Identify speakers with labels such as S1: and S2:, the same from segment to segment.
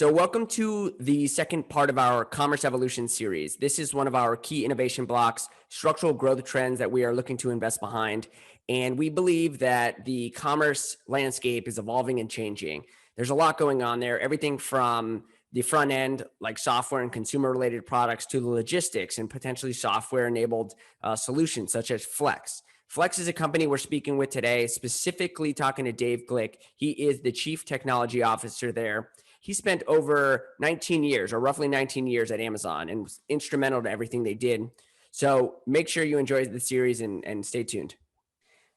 S1: So welcome to the second part of our Commerce Evolution series. This is one of our key innovation blocks, structural growth trends that we are looking to invest behind. And we believe that the commerce landscape is evolving and changing. There's a lot going on there, everything from the front end, like software and consumer related products, to the logistics and potentially software enabled solutions such as Flex. Flex is a company we're speaking with today, specifically talking to Dave Glick. He is the Chief Technology Officer there. He spent over 19 years, or roughly 19 years at Amazon, and was instrumental to everything they did. So make sure you enjoy the series and stay tuned.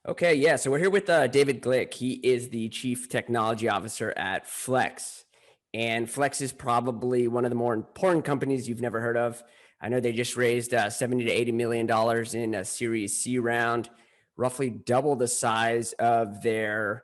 S1: Okay, yeah, so we're here with David Glick. He is the Chief Technology Officer at Flex. And Flex is probably one of the more important companies you've never heard of. I know they just raised $70 to $80 million in a Series C round, roughly double the size of their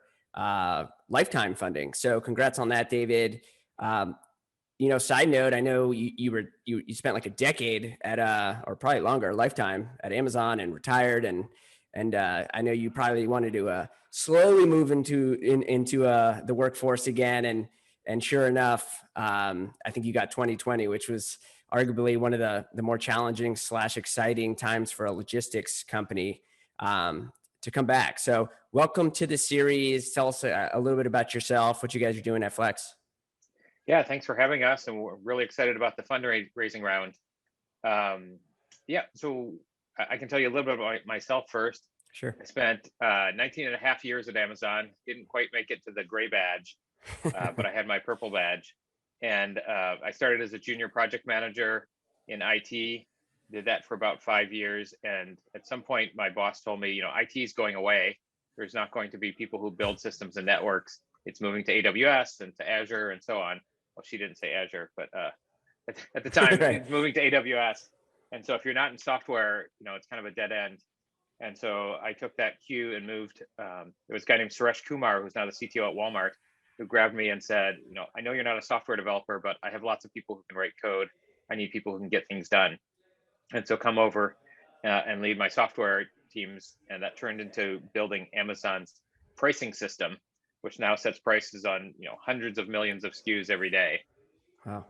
S1: lifetime funding. So congrats on that, David. Side note, I know you spent like a decade at or probably longer, lifetime at Amazon and retired, and I know you probably wanted to slowly move into the workforce again, and sure enough, I think you got 2020, which was arguably one of the more challenging / exciting times for a logistics company to come back. So welcome to the series. Tell us a little bit about yourself, what you guys are doing at Flex.
S2: Yeah, thanks for having us. And we're really excited about the fundraising round. So I can tell you a little bit about myself first.
S1: Sure.
S2: I spent 19 and a half years at Amazon, didn't quite make it to the gray badge, but I had my purple badge. And I started as a junior project manager in IT, did that for about 5 years. And at some point, my boss told me, IT is going away. There's not going to be people who build systems and networks. It's moving to AWS and to Azure and so on. Well, she didn't say Azure, but at the time,
S1: Right.
S2: It's moving to AWS. And so if you're not in software, it's kind of a dead end. And so I took that cue and moved. There was a guy named Suresh Kumar, who's now the CTO at Walmart, who grabbed me and said, I know you're not a software developer, but I have lots of people who can write code. I need people who can get things done. And so come over and lead my software teams. And that turned into building Amazon's pricing system, which now sets prices on hundreds of millions of SKUs every day.
S1: Wow.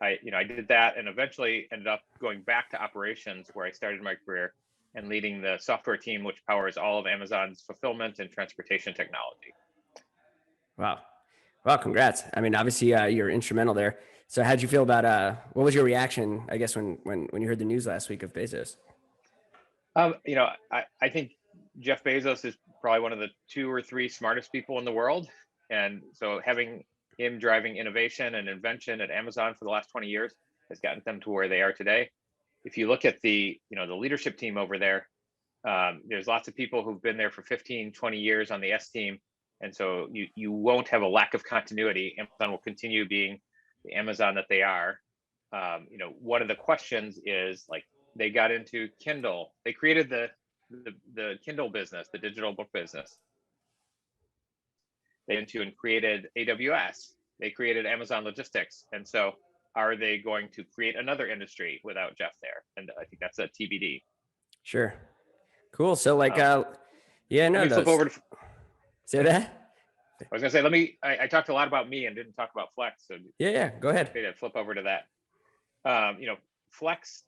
S2: I did that and eventually ended up going back to operations, where I started my career, and leading the software team, which powers all of Amazon's fulfillment and transportation technology.
S1: Wow. Well, congrats. I mean, obviously you're instrumental there. So how'd you feel about, what was your reaction, I guess, when you heard the news last week of Bezos?
S2: I think Jeff Bezos is probably one of the 2 or 3 smartest people in the world. And so having him driving innovation and invention at Amazon for the last 20 years has gotten them to where they are today. If you look at the leadership team over there, there's lots of people who've been there for 15, 20 years on the S team. And so you won't have a lack of continuity. Amazon will continue being the Amazon that they are. One of the questions is, like, they got into Kindle. They created the Kindle business, the digital book business. They into and created AWS. They created Amazon Logistics. And so are they going to create another industry without Jeff there? And I think that's a TBD.
S1: Sure. Cool. So flip
S2: over to,
S1: say that.
S2: I was gonna say, I talked a lot about me and didn't talk about Flex. So
S1: yeah, go ahead.
S2: Flip over to that. Flex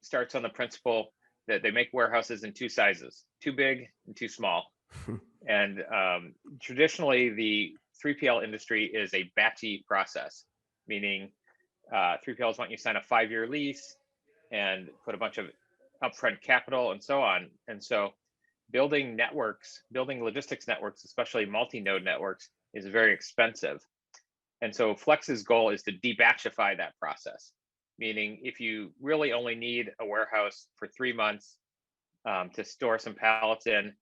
S2: starts on the principle that they make warehouses in 2 sizes, too big and too small. And traditionally, the 3PL industry is a batchy process, meaning 3PLs want you to sign a 5-year lease and put a bunch of upfront capital and so on. And so building logistics networks, especially multi-node networks, is very expensive. And so Flex's goal is to debatchify that process, meaning if you really only need a warehouse for 3 months to store some pallets in,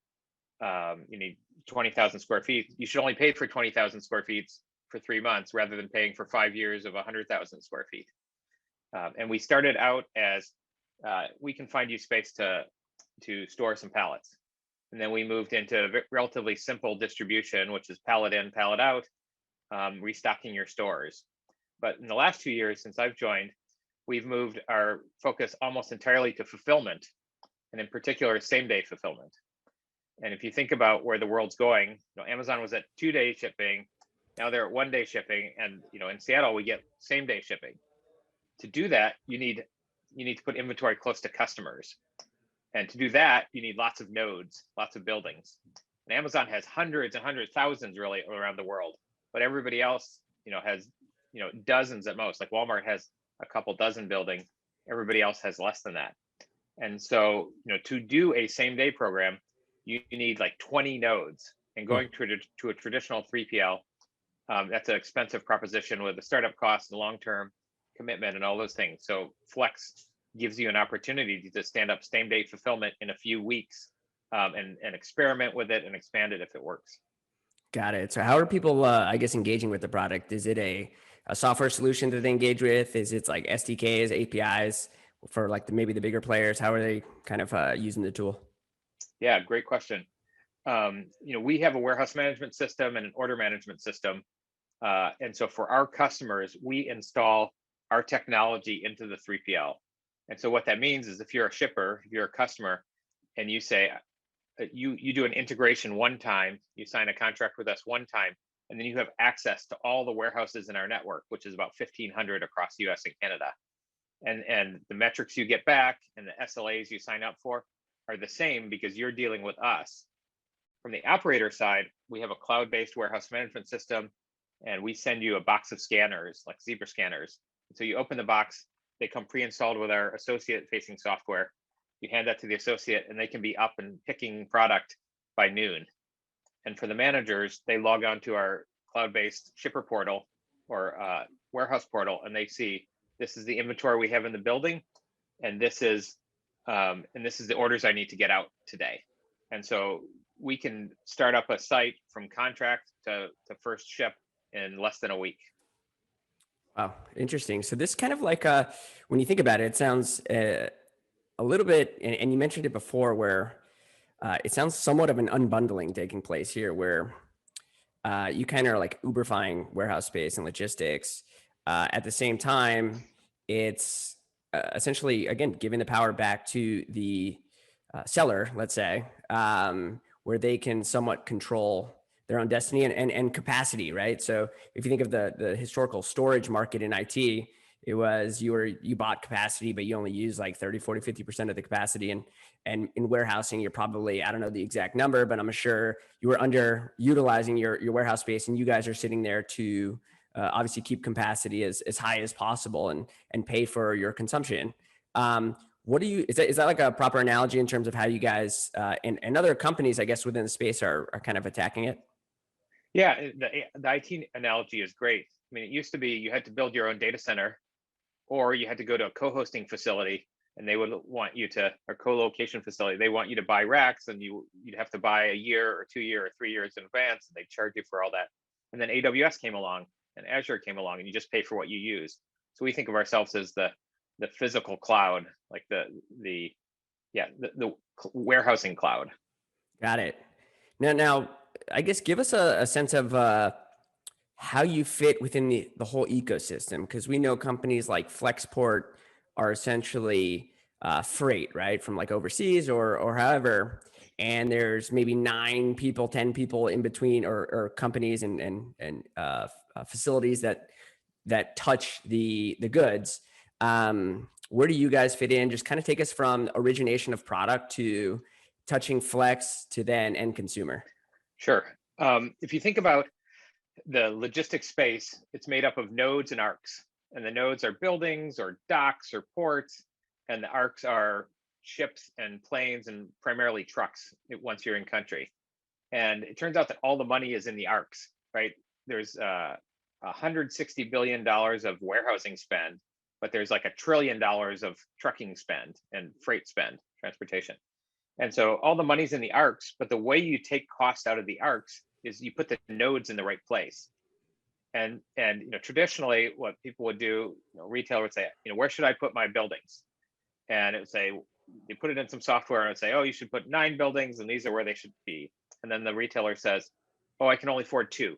S2: you need 20,000 square feet. You should only pay for 20,000 square feet for 3 months rather than paying for 5 years of 100,000 square feet. And we started out as we can find you space to store some pallets. And then we moved into relatively simple distribution, which is pallet in, pallet out, restocking your stores. But in the last 2 years since I've joined, we've moved our focus almost entirely to fulfillment, and in particular, same-day fulfillment. And if you think about where the world's going, Amazon was at 2-day shipping. Now they're at 1-day shipping, and in Seattle we get same-day shipping. To do that, you need to put inventory close to customers, and to do that, you need lots of nodes, lots of buildings. And Amazon has hundreds and hundreds, thousands really around the world, but everybody else, has dozens at most. Like Walmart has a couple dozen buildings. Everybody else has less than that. And so, to do a same-day program, you need like 20 nodes. And going to a traditional 3PL, that's an expensive proposition with the startup costs and long-term commitment and all those things. So Flex gives you an opportunity to stand up same-day fulfillment in a few weeks, and experiment with it and expand it if it works.
S1: Got it. So how are people, I guess, engaging with the product? Is it a software solution that they engage with? Is it like SDKs, APIs for like maybe the bigger players? How are they kind of using the tool?
S2: Yeah, great question. We have a warehouse management system and an order management system. And so for our customers, we install our technology into the 3PL. And so what that means is if you're a shipper, if you're a customer, and you say, you do an integration one time, you sign a contract with us one time, and then you have access to all the warehouses in our network, which is about 1,500 across the US and Canada. And the metrics you get back and the SLAs you sign up for are the same because you're dealing with us. From the operator side, we have a cloud-based warehouse management system, and we send you a box of scanners, like Zebra scanners. So you open the box, they come pre-installed with our associate-facing software. You hand that to the associate, and they can be up and picking product by noon. And for the managers, they log on to our cloud-based shipper portal or warehouse portal, and they see this is the inventory we have in the building, and this is the orders I need to get out today. And so we can start up a site from contract to first ship in less than a week.
S1: Wow, interesting. So this kind of like when you think about it, it sounds a little bit, and you mentioned it before, where it sounds somewhat of an unbundling taking place here, where you kind of are like Uberifying warehouse space and logistics. At the same time, it's essentially, again, giving the power back to the seller, let's say, where they can somewhat control their own destiny and capacity, right? So if you think of the historical storage market in IT, it was you bought capacity, but you only use like 30, 40, 50% of the capacity. And in warehousing, you're probably, I don't know the exact number, but I'm sure you were underutilizing your warehouse space, and you guys are sitting there to obviously keep capacity as high as possible and pay for your consumption. Is that like a proper analogy in terms of how you guys and other companies, I guess, within the space are kind of attacking it?
S2: Yeah, the IT analogy is great. I mean, it used to be you had to build your own data center, or you had to go to a co-hosting facility, and they would want you to, or co-location facility, they want you to buy racks, and you'd have to buy a year or 2 year or 3 years in advance, and they charge you for all that. And then AWS came along and Azure came along, and you just pay for what you use. So we think of ourselves as the physical cloud, like the warehousing cloud.
S1: Got it. Now, I guess give us a sense of how you fit within the whole ecosystem, because we know companies like Flexport are essentially freight, right, from like overseas or however, and there's maybe 9 people, 10 people in between, or companies and facilities that touch the goods. Where do you guys fit in? Just kind of take us from origination of product to touching Flex to then end consumer.
S2: Sure. If you think about the logistics space, it's made up of nodes and arcs. And the nodes are buildings or docks or ports, and the arcs are ships and planes and primarily trucks once you're in country. And it turns out that all the money is in the arcs, right? There's $160 billion of warehousing spend, but there's like $1 trillion of trucking spend and freight spend, transportation. And so all the money's in the arcs, but the way you take cost out of the arcs is you put the nodes in the right place. And traditionally what people would do, retailer would say, where should I put my buildings? And it would say, you put it in some software and it would say, oh, you should put 9 buildings and these are where they should be. And then the retailer says, oh, I can only afford 2.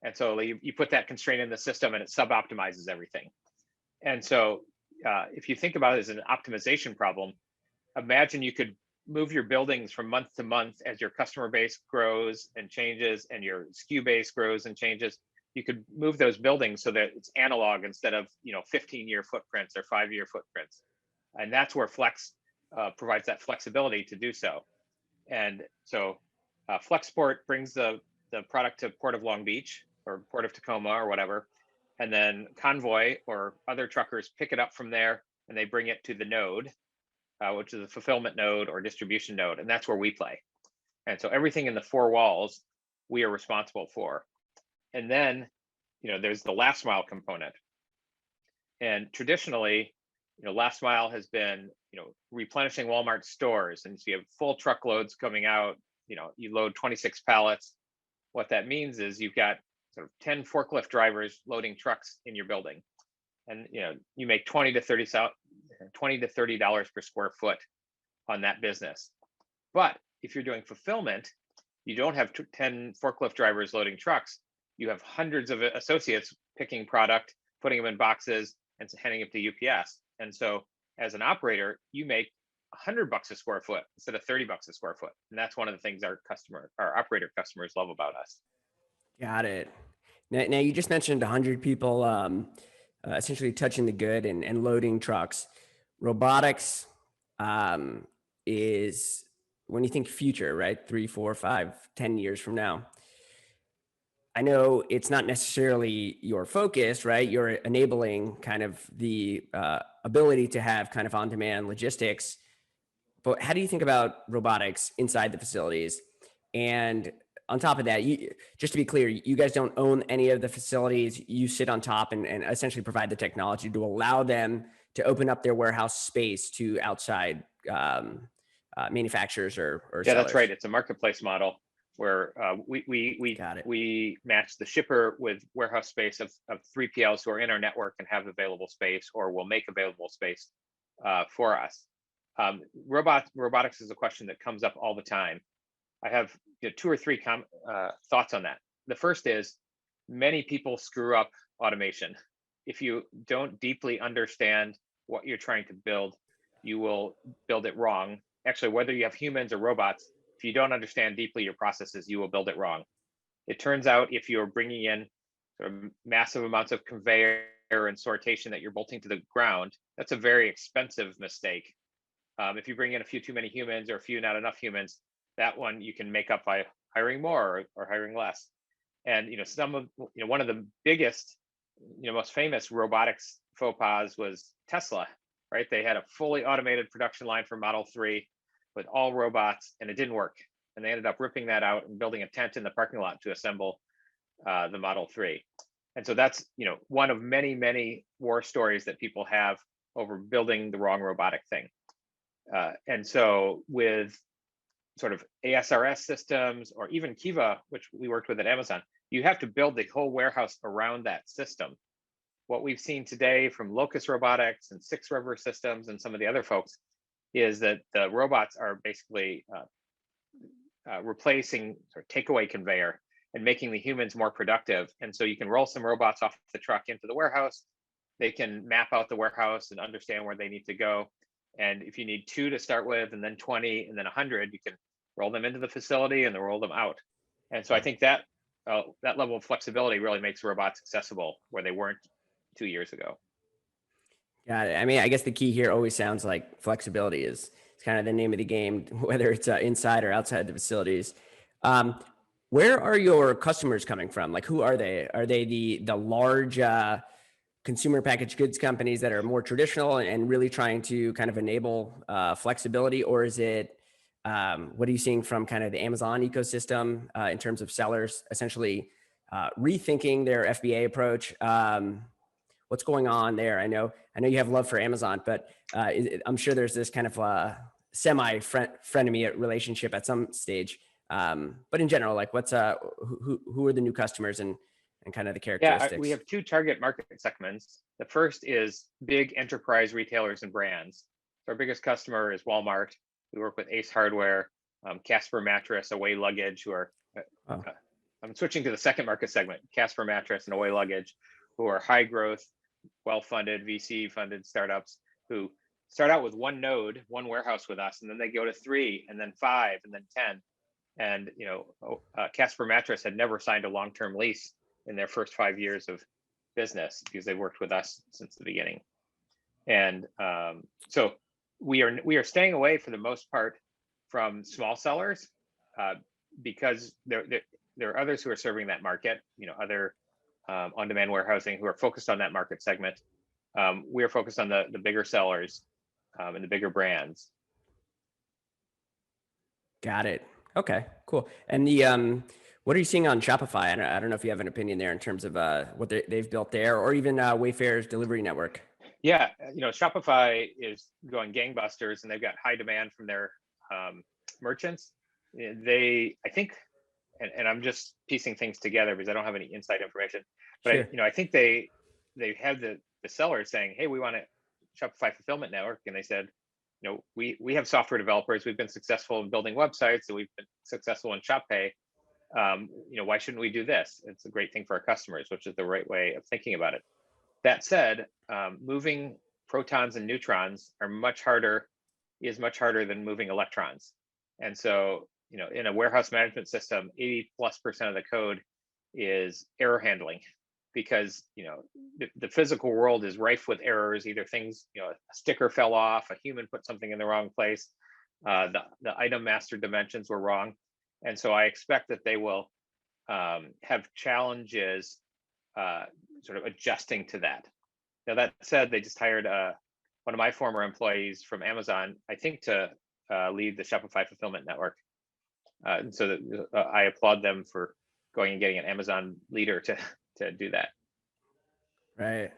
S2: And so you put that constraint in the system and it sub-optimizes everything. And so if you think about it as an optimization problem, imagine you could move your buildings from month to month as your customer base grows and changes and your SKU base grows and changes. you could move those buildings so that it's analog instead of 15-year footprints or 5-year footprints, and that's where Flex provides that flexibility to do so. And so Flexport brings the product to Port of Long Beach or Port of Tacoma or whatever, and then Convoy or other truckers pick it up from there and they bring it to the node, which is a fulfillment node or distribution node, and that's where we play. And so everything in the four walls we are responsible for. And then there's the last mile component. And traditionally, last mile has been replenishing Walmart stores, and so you have full truckloads coming out. You load 26 pallets. What that means is you've got sort of 10 forklift drivers loading trucks in your building, and you make $20 to $30 per square foot on that business. But if you're doing fulfillment, you don't have 10 forklift drivers loading trucks. You have hundreds of associates picking product, putting them in boxes, and handing it to UPS. And so as an operator, you make $100 a square foot instead of $30 a square foot. And that's one of the things our operator customers love about us. Got
S1: it. Now you just mentioned 100 people essentially touching the good and loading trucks. Robotics is, when you think future, right? 3, 4, 5, 10 years from now. I know it's not necessarily your focus, right? You're enabling kind of the ability to have kind of on-demand logistics. But how do you think about robotics inside the facilities? And on top of that, just to be clear, you guys don't own any of the facilities. You sit on top and essentially provide the technology to allow them to open up their warehouse space to outside manufacturers or sellers.
S2: Yeah, that's right. It's a marketplace model where we match the shipper with warehouse space of 3PLs who are in our network and have available space or will make available space for us. Robotics is a question that comes up all the time. I have 2 or 3 thoughts on that. The first is many people screw up automation. If you don't deeply understand what you're trying to build, you will build it wrong. Actually, whether you have humans or robots, if you don't understand deeply your processes, you will build it wrong. It turns out if you're bringing in sort of massive amounts of conveyor and sortation that you're bolting to the ground, that's a very expensive mistake. If you bring in a few too many humans or a few not enough humans, that one you can make up by hiring more or hiring less. And one of the biggest, most famous robotics faux pas was Tesla, right? They had a fully automated production line for Model 3 with all robots, and it didn't work. And they ended up ripping that out and building a tent in the parking lot to assemble the Model 3. And so that's one of many, many war stories that people have over building the wrong robotic thing. And so with sort of ASRS systems or even Kiva, which we worked with at Amazon, you have to build the whole warehouse around that system. What we've seen today from Locus Robotics and 6 River Systems and some of the other folks is that the robots are basically replacing sort of takeaway conveyor and making the humans more productive. And so you can roll some robots off the truck into the warehouse. They can map out the warehouse and understand where they need to go. And if you need 2 to start with, and then 20, and then 100, you can roll them into the facility and then roll them out. And so I think that that level of flexibility really makes robots accessible where they weren't 2 years ago.
S1: Got it. I mean, I guess the key here always sounds like flexibility is kind of the name of the game, whether it's inside or outside the facilities. Where are your customers coming from? Like, who are they? Are they the large consumer packaged goods companies that are more traditional and really trying to kind of enable flexibility? Or is it, what are you seeing from kind of the Amazon ecosystem in terms of sellers essentially rethinking their FBA approach? What's going on there? I know you have love for Amazon, but I'm sure there's this kind of semi-frenemy relationship at some stage. But in general, like who are the new customers and kind of the characteristics?
S2: Yeah, we have 2 target market segments. The first is big enterprise retailers and brands. So our biggest customer is Walmart. We work with Ace Hardware, Casper Mattress, Away Luggage, who are, I'm switching to the second market segment, Casper Mattress and Away Luggage, who are high growth, well-funded, VC-funded startups who start out with 1 node, 1 warehouse with us, and then they go to 3, and then 5, and then 10. And Casper Mattress had never signed a long-term lease in their first 5 years of business because they worked with us since the beginning. And so we are staying away for the most part from small sellers because there are others who are serving that market. Other on-demand warehousing who are focused on that market segment. We are focused on the bigger sellers and the bigger brands.
S1: Got it. Okay, cool. And the what are you seeing on Shopify? I don't know if you have an opinion there in terms of what they've built there, or even Wayfair's delivery network.
S2: Yeah, Shopify is going gangbusters, and they've got high demand from their merchants. I think, and I'm just piecing things together because I don't have any inside information, but
S1: Sure.
S2: I think they have the sellers saying, "Hey, we want a Shopify fulfillment network," and they said, we have software developers. We've been successful in building websites, and we've been successful in Shop Pay. Why shouldn't we do this? It's a great thing for our customers, which is the right way of thinking about it. That said, moving protons and neutrons is much harder than moving electrons. And so, in a warehouse management system, 80+% of the code is error handling because, the physical world is rife with errors. Either things, a sticker fell off, a human put something in the wrong place, the item master dimensions were wrong. And so I expect that they will have challenges sort of adjusting to that. Now, that said, they just hired one of my former employees from Amazon, I think, to lead the Shopify fulfillment network. And so I applaud them for going and getting an Amazon leader to do that.
S1: Right.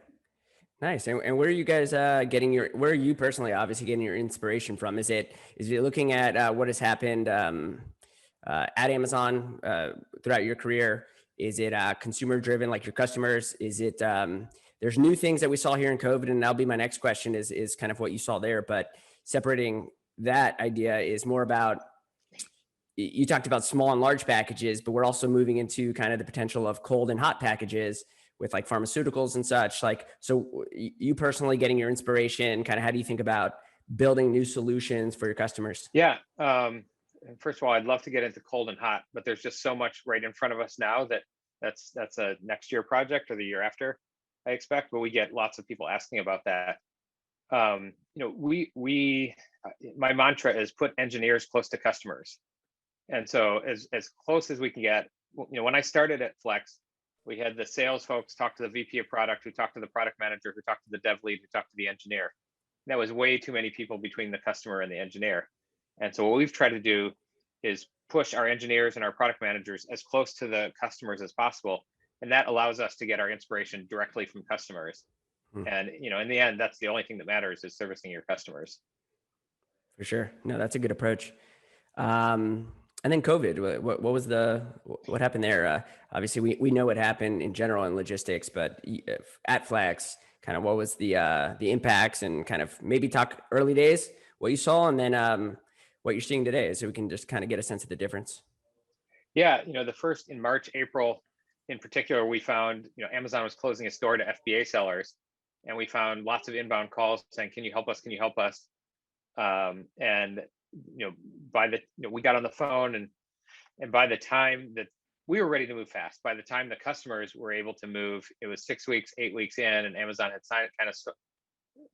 S1: Nice. And where are you guys where are you personally obviously getting your inspiration from? Is it looking at what has happened at Amazon throughout your career? Is it consumer driven, like your customers? Is it there's new things that we saw here in COVID, and that'll be my next question is kind of what you saw there. But separating that idea is more about, you talked about small and large packages, but we're also moving into kind of the potential of cold and hot packages with like pharmaceuticals and such. Like, so you personally getting your inspiration, kind of how do you think about building new solutions for your customers?
S2: Yeah. First of all, I'd love to get into cold and hot, but there's just so much right in front of us now that's a next year project or the year after, I expect. But we get lots of people asking about that. My mantra is put engineers close to customers. And so as close as we can get, when I started at Flex, we had the sales folks talk to the VP of product, who talked to the product manager, who talked to the dev lead, who talked to the engineer. That was way too many people between the customer and the engineer. And so what we've tried to do is push our engineers and our product managers as close to the customers as possible. And that allows us to get our inspiration directly from customers. And, in the end, that's the only thing that matters, is servicing your customers.
S1: For sure. No, that's a good approach. And then COVID, what happened there? Obviously we know what happened in general in logistics, but at Flex, kind of what was the impacts, and kind of maybe talk early days, what you saw, and then what you're seeing today, so we can just kind of get a sense of the difference.
S2: Yeah, the first in March, April in particular, we found, Amazon was closing its door to FBA sellers, and we found lots of inbound calls saying, "Can you help us? Can you help us?" And we got on the phone, and by the time that we were ready to move fast, by the time the customers were able to move, it was 6 weeks, 8 weeks in, and Amazon had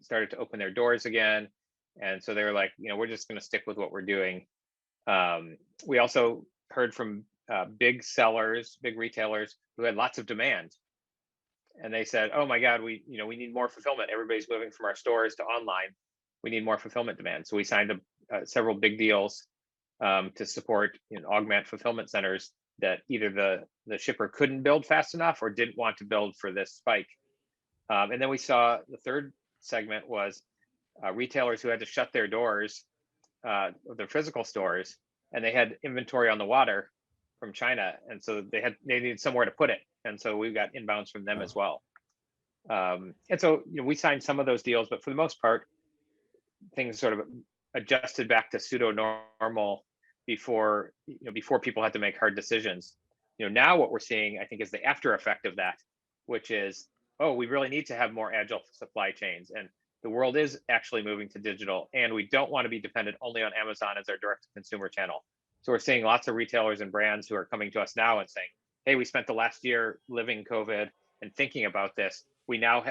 S2: started to open their doors again. And so they were like, we're just going to stick with what we're doing. We also heard from big sellers, big retailers who had lots of demand, and they said, "Oh my God, we need more fulfillment. Everybody's moving from our stores to online. We need more fulfillment demand." So we signed several big deals to support augment fulfillment centers that either the shipper couldn't build fast enough or didn't want to build for this spike. And then we saw the third segment was retailers who had to shut their doors, their physical stores, and they had inventory on the water from China, and so they needed somewhere to put it. And so we got inbounds from them as well. And so we signed some of those deals, but for the most part, things sort of adjusted back to pseudo normal before people had to make hard decisions. Now what we're seeing, I think, is the after effect of that, which is, oh, we really need to have more agile supply chains, and the world is actually moving to digital, and we don't want to be dependent only on Amazon as our direct to consumer channel. So we're seeing lots of retailers and brands who are coming to us now and saying, hey, we spent the last year living COVID and thinking about this. We now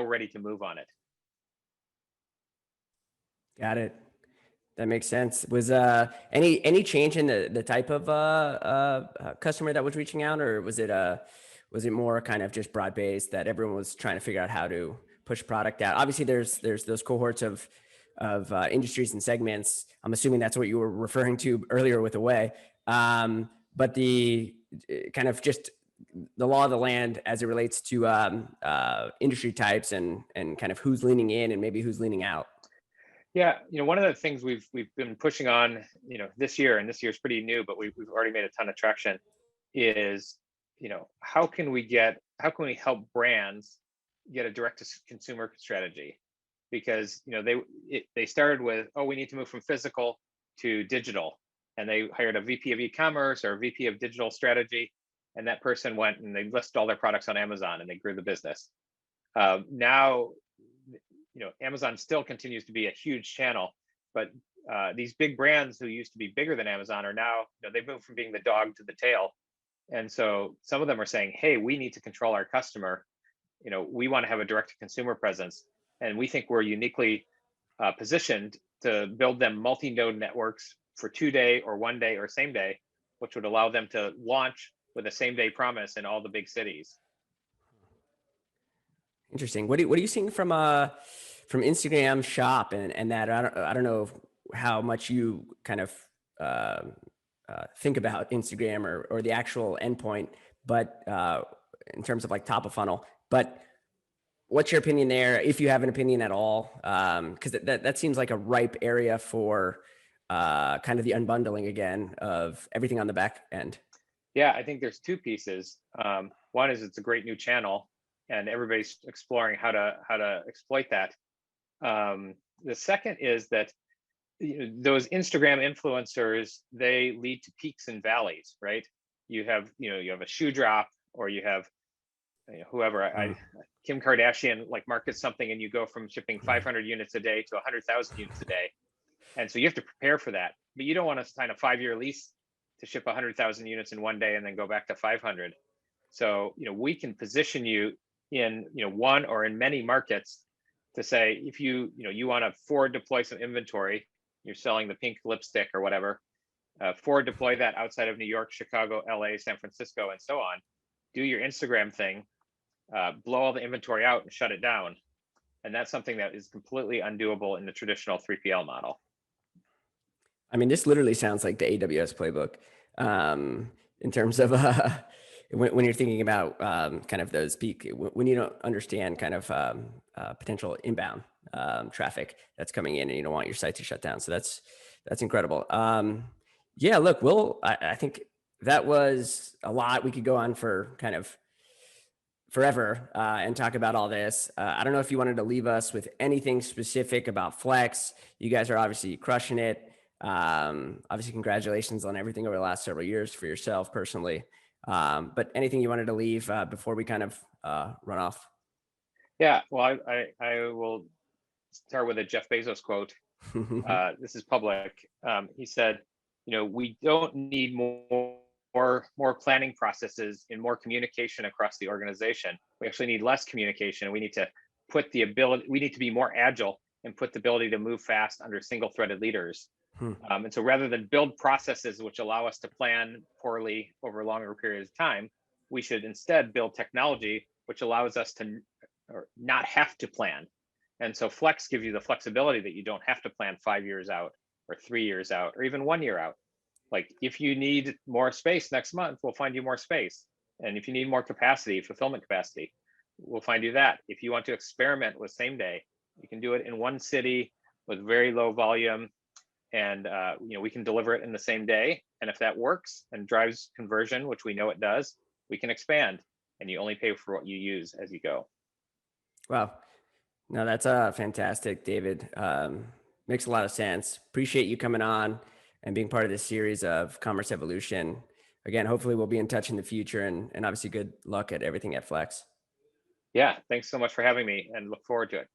S2: ready to move on it.
S1: Got it. That makes sense. Was any change in the type of customer that was reaching out, or was it more kind of just broad based that everyone was trying to figure out how to push product out? Obviously, there's those cohorts of industries and segments. I'm assuming that's what you were referring to earlier with Away. But the kind of just the law of the land as it relates to industry types and kind of who's leaning in and maybe who's leaning out.
S2: Yeah, one of the things we've been pushing on, this year, and this year's pretty new, but we've already made a ton of traction, is, how can we help brands get a direct to consumer strategy? Because they started with, oh, we need to move from physical to digital, and they hired a VP of e-commerce or a VP of digital strategy, and that person went and they listed all their products on Amazon and they grew the business. Now, Amazon still continues to be a huge channel, but these big brands who used to be bigger than Amazon are now, they've moved from being the dog to the tail. And so some of them are saying, hey, we need to control our customer. We want to have a direct to consumer presence. And we think we're uniquely positioned to build them multi-node networks for 2-day or 1-day or same day, which would allow them to launch with a same day promise in all the big cities.
S1: Interesting. What are you seeing from Instagram Shop and that? I don't know how much you kind of think about Instagram or the actual endpoint, but in terms of like top of funnel. But what's your opinion there, if you have an opinion at all? Because that seems like a ripe area for kind of the unbundling again of everything on the back end.
S2: Yeah, I think there's two pieces. One is it's a great new channel, and everybody's exploring how to exploit that. The second is that those Instagram influencers, they lead to peaks and valleys, right? You have a shoe drop, or you have whoever Kim Kardashian like markets something, and you go from shipping 500 units a day to 100,000 units a day, and so you have to prepare for that. But you don't want to sign a 5-year lease to ship 100,000 units in one day and then go back to 500. So we can position you in one or in many markets to say, if you want to forward deploy some inventory, you're selling the pink lipstick or whatever, forward deploy that outside of New York, Chicago, LA, San Francisco, and so on. Do your Instagram thing, blow all the inventory out and shut it down. And that's something that is completely undoable in the traditional 3PL model.
S1: I mean, this literally sounds like the AWS playbook in terms of when you're thinking about kind of those peak, when you don't understand kind of potential inbound traffic that's coming in and you don't want your site to shut down. So that's incredible. Yeah, look, I think that was a lot. We could go on for kind of forever and talk about all this. I don't know if you wanted to leave us with anything specific about Flex. You guys are obviously crushing it. Obviously, congratulations on everything over the last several years for yourself personally. But anything you wanted to leave before we kind of run off?
S2: Yeah, well, I will start with a Jeff Bezos quote. This is public. He said, we don't need more planning processes and more communication across the organization. We actually need less communication. We need to we need to be more agile and put the ability to move fast under single-threaded leaders. And so rather than build processes which allow us to plan poorly over longer periods of time, we should instead build technology which allows us to not have to plan. And so Flex gives you the flexibility that you don't have to plan 5 years out or 3 years out or even 1 year out. Like, if you need more space next month, we'll find you more space. And if you need more capacity, fulfillment capacity, we'll find you that. If you want to experiment with same day, you can do it in one city with very low volume, and we can deliver it in the same day. And if that works and drives conversion, which we know it does, we can expand, and you only pay for what you use as you go.
S1: Wow. No, that's fantastic, David. Makes a lot of sense. Appreciate you coming on and being part of this series of Commerce Evolution. Again, hopefully we'll be in touch in the future, and obviously good luck at everything at Flex.
S2: Yeah, thanks so much for having me, and look forward to it.